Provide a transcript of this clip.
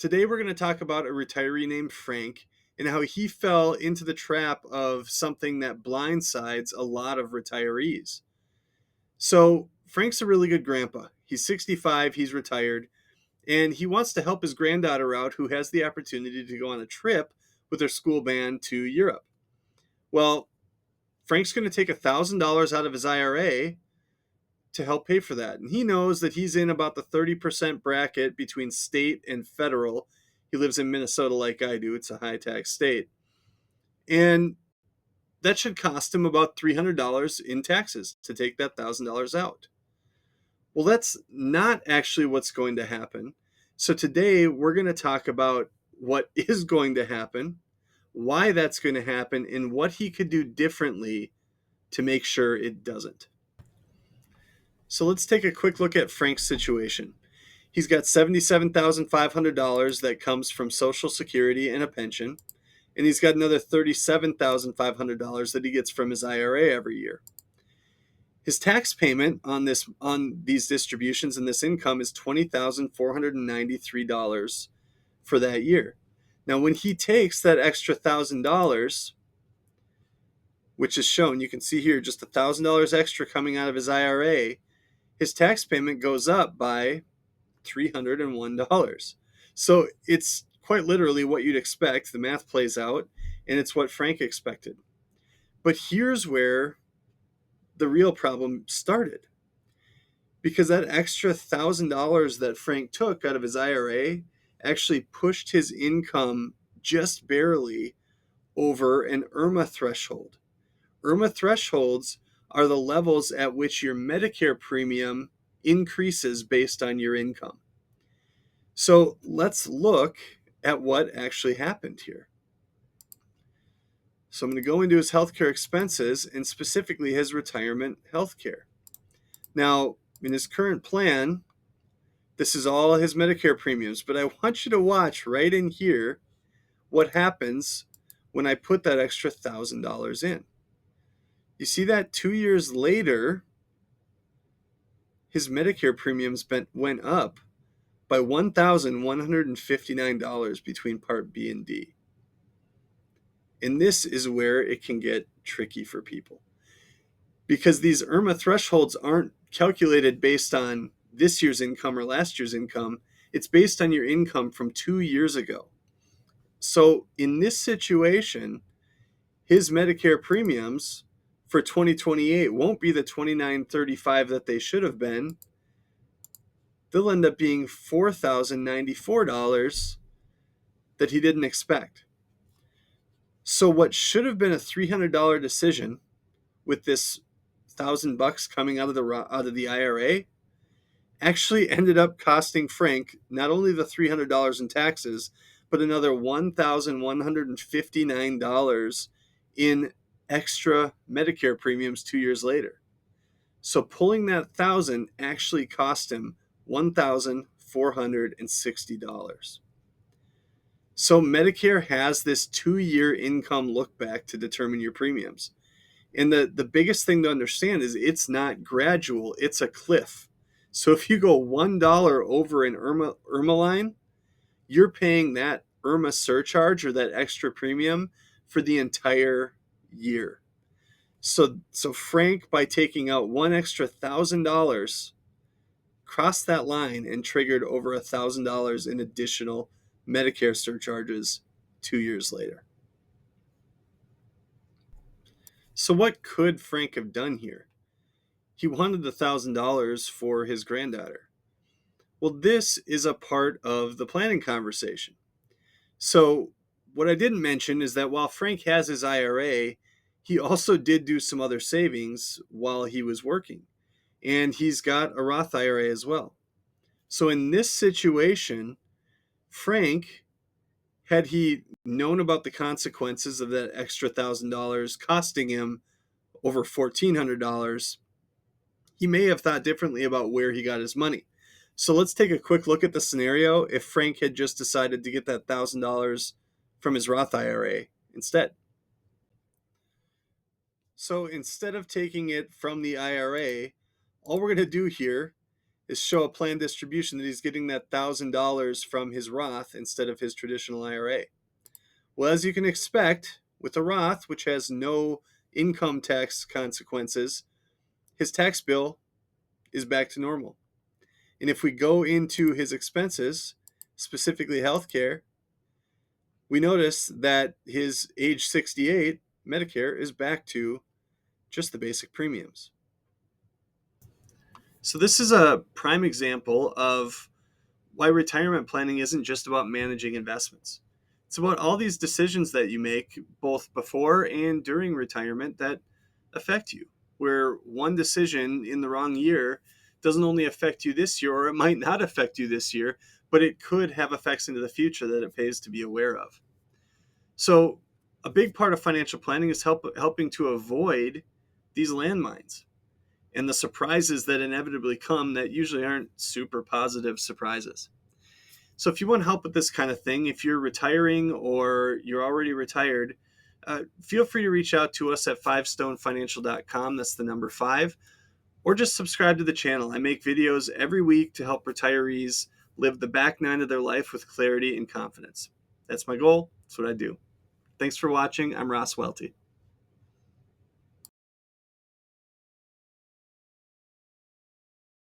Today, we're going to talk about a retiree named Frank and how he fell into the trap of something that blindsides a lot of retirees. So, Frank's a really good grandpa. He's 65, he's retired, and he wants to help his granddaughter out who has the opportunity to go on a trip with her school band to Europe. Well, Frank's going to take $1,000 out of his IRA to help pay for that. And he knows that he's in about the 30% bracket between state and federal. He lives in Minnesota like I do. It's a high tax state. And that should cost him about $300 in taxes to take that $1,000 out. Well, that's not actually what's going to happen. So today we're going to talk about what is going to happen, why that's going to happen, and what he could do differently to make sure it doesn't. So let's take a quick look at Frank's situation. He's got $77,500 that comes from Social Security and a pension, and he's got another $37,500 that he gets from his IRA every year. His tax payment on these distributions and this income is $20,493 for that year. Now, when he takes that extra $1,000, which is shown, you can see here just $1,000 extra coming out of his IRA, his tax payment goes up by $301. So it's quite literally what you'd expect. The math plays out, and it's what Frank expected. But here's where the real problem started. Because that extra $1,000 that Frank took out of his IRA actually pushed his income just barely over an IRMAA threshold. IRMAA thresholds are the levels at which your Medicare premium increases based on your income. So let's look at what actually happened here. So I'm going to go into his healthcare expenses and specifically his retirement healthcare. Now, in his current plan, this is all his Medicare premiums, but I want you to watch right in here what happens when I put that extra $1,000 in. You see that 2 years later, his Medicare premiums went up by $1,159 between Part B and D. And this is where it can get tricky for people. Because these IRMAA thresholds aren't calculated based on this year's income or last year's income. It's based on your income from 2 years ago. So in this situation, his Medicare premiums for 2028 won't be the $2,935 that they should have been. They'll end up being $4,094 that he didn't expect. So what should have been a $300 decision with this $1,000 coming out of the IRA actually ended up costing Frank not only the $300 in taxes, but another $1,159 in extra Medicare premiums 2 years later. So pulling that $1,000 actually cost him $1,460. So Medicare has this 2-year income look back to determine your premiums. And the biggest thing to understand is it's not gradual, it's a cliff. So if you go $1 over an IRMAA line, you're paying that IRMAA surcharge or that extra premium for the entire year. So Frank, by taking out one extra $1,000, crossed that line and triggered over $1,000 in additional Medicare surcharges 2 years later. So what could Frank have done here? He wanted the $1,000 for his granddaughter. Well, this is a part of the planning conversation. So what I didn't mention is that while Frank has his IRA, he also did do some other savings while he was working. And he's got a Roth IRA as well. So in this situation, Frank, had he known about the consequences of that extra $1,000 costing him over $1,400, he may have thought differently about where he got his money. So let's take a quick look at the scenario if Frank had just decided to get that $1,000 from his Roth IRA instead. So instead of taking it from the IRA, all we're going to do here is show a planned distribution that he's getting that $1,000 from his Roth instead of his traditional IRA. Well, as you can expect, with a Roth, which has no income tax consequences, his tax bill is back to normal. And if we go into his expenses, specifically healthcare, we notice that his age 68 Medicare is back to just the basic premiums. So this is a prime example of why retirement planning isn't just about managing investments. It's about all these decisions that you make both before and during retirement that affect you, where one decision in the wrong year doesn't only affect you this year, or it might not affect you this year, but it could have effects into the future that it pays to be aware of. So a big part of financial planning is helping to avoid these landmines and the surprises that inevitably come that usually aren't super positive surprises. So if you want help with this kind of thing, if you're retiring or you're already retired, feel free to reach out to us at fivestonefinancial.com. That's the number 5. Or just subscribe to the channel. I make videos every week to help retirees live the back 9 of their life with clarity and confidence. That's my goal. That's what I do. Thanks for watching. I'm Ross Welty.